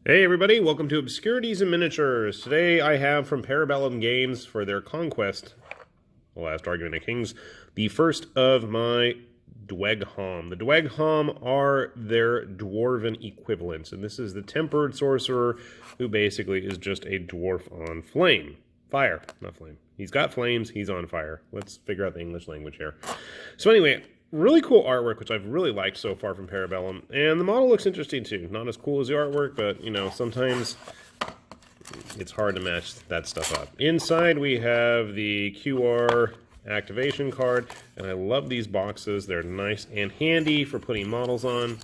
Hey everybody, welcome to Obscurities and Miniatures. Today I have from Bellum Games for their Conquest, The Last Argument of Kings, the first of my Dweghom. The Dweghom are their dwarven equivalents, and this is the Tempered Sorcerer, who basically is just a dwarf on flame. Fire, not flame. He's got flames, he's on fire. Let's figure out the English language here. So anyway, really cool artwork, which I've really liked so far from Bellum, and the model looks interesting too. Not as cool as the artwork, but, you know, sometimes it's hard to match that stuff up. Inside we have the QR activation card, and I love these boxes. They're nice and handy for putting models on.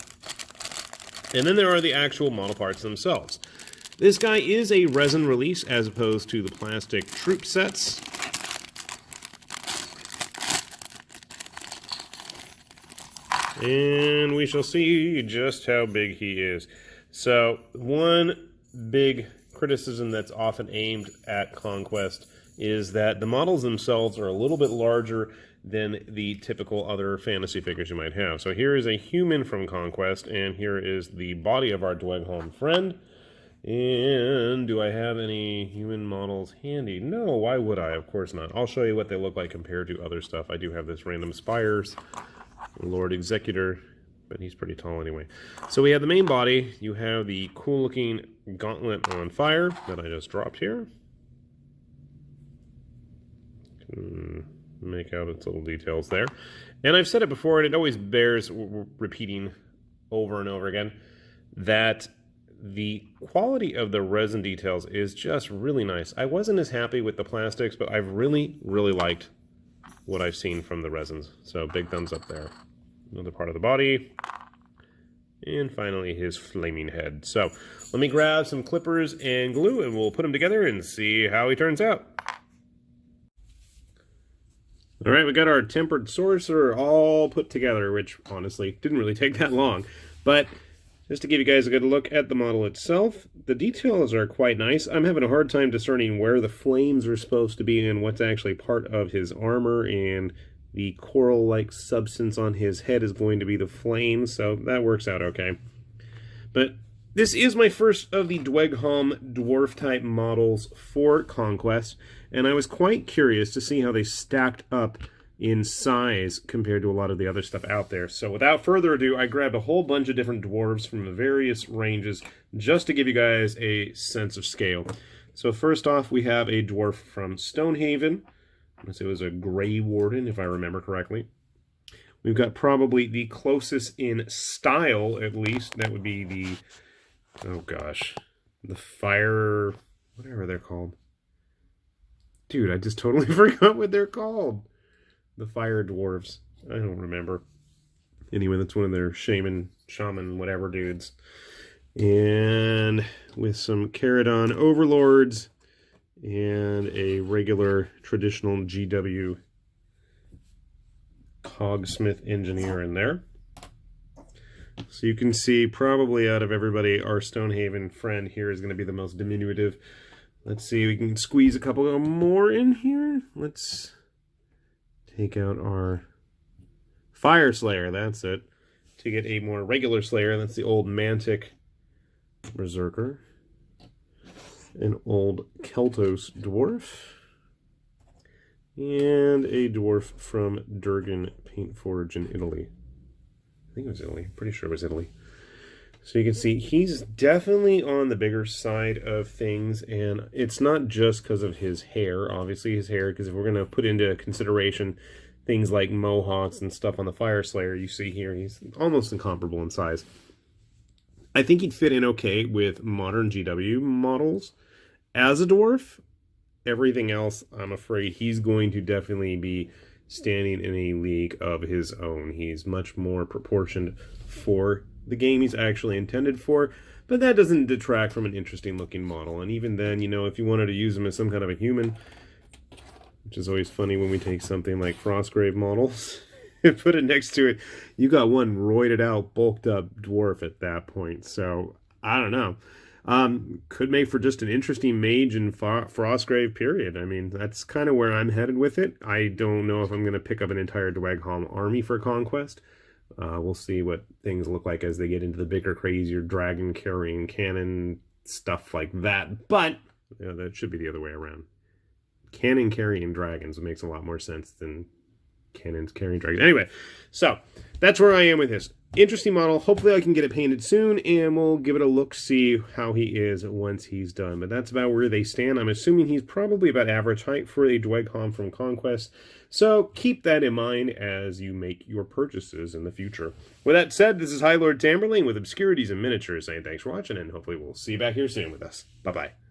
And then there are the actual model parts themselves. This guy is a resin release as opposed to the plastic troop sets. And we shall see just how big he is. So, one big criticism that's often aimed at Conquest is that the models themselves are a little bit larger than the typical other fantasy figures you might have. So here is a human from Conquest, and here is the body of our Dweghom friend. And do I have any human models handy? No, why would I? Of course not. I'll show you what they look like compared to other stuff. I do have this random Spires Lord Executor, but he's pretty tall anyway. So we have the main body. You have the cool looking gauntlet on fire that I just dropped here. Make out its little details there. And I've said it before, and it always bears repeating over and over again, that the quality of the resin details is just really nice. I wasn't as happy with the plastics, but I've really liked what I've seen from the resins. So big thumbs up there. Another part of the body. And finally his flaming head. So let me grab some clippers and glue and we'll put them together and see how he turns out. Alright, we got our Tempered Sorcerer all put together, which honestly didn't really take that long. But just to give you guys a good look at the model itself, the details are quite nice. I'm having a hard time discerning where the flames are supposed to be and what's actually part of his armor, and the coral-like substance on his head is going to be the flame, so that works out okay. But this is my first of the Dweghom dwarf-type models for Conquest, and I was quite curious to see how they stacked up in size compared to a lot of the other stuff out there. So without further ado, I grabbed a whole bunch of different dwarves from the various ranges just to give you guys a sense of scale. So first off, we have a dwarf from Stonehaven. It was a Grey Warden, if I remember correctly. We've got probably the closest in style, at least. That would be the, oh gosh, the fire, whatever they're called. Dude, I just totally forgot what they're called. The fire dwarves. I don't remember. Anyway, that's one of their shaman, whatever dudes. And with some Caradon overlords and a regular traditional GW cogsmith engineer in there. So you can see probably out of everybody, our Stonehaven friend here is going to be the most diminutive. Let's see, we can squeeze a couple more in here. Let's take out our Fire Slayer, that's it. To get a more regular Slayer, that's the old Mantic Berserker. An old Keltos Dwarf. And a Dwarf from Durgan Paintforge in Italy. I think it was Italy, pretty sure it was Italy. So you can see he's definitely on the bigger side of things, and it's not just because of his hair, obviously his hair, because if we're going to put into consideration things like mohawks and stuff on the Fire Slayer, you see here he's almost incomparable in size. I think he'd fit in okay with modern GW models. As a dwarf, everything else, I'm afraid he's going to definitely be standing in a league of his own. He's much more proportioned for the game he's actually intended for, but that doesn't detract from an interesting looking model. And even then, you know, if you wanted to use him as some kind of a human, which is always funny when we take something like Frostgrave models and put it next to it, you got one roided out, bulked up dwarf at that point. So, I don't know. Could make for just an interesting mage in Frostgrave period. I mean, that's kind of where I'm headed with it. I don't know if I'm going to pick up an entire Dweghom army for Conquest. We'll see what things look like as they get into the bigger, crazier dragon-carrying cannon stuff like that. But that should be the other way around. Cannon carrying dragons makes a lot more sense than cannons carrying dragons. Anyway, so that's where I am with this. Interesting model. Hopefully I can get it painted soon, and we'll give it a look, see how he is once he's done. But that's about where they stand. I'm assuming he's probably about average height for a Dweghom from Conquest. So keep that in mind as you make your purchases in the future. With that said, this is High Lord Tamberlane with Obscurities and Miniatures saying thanks for watching, and hopefully we'll see you back here soon with us. Bye-bye.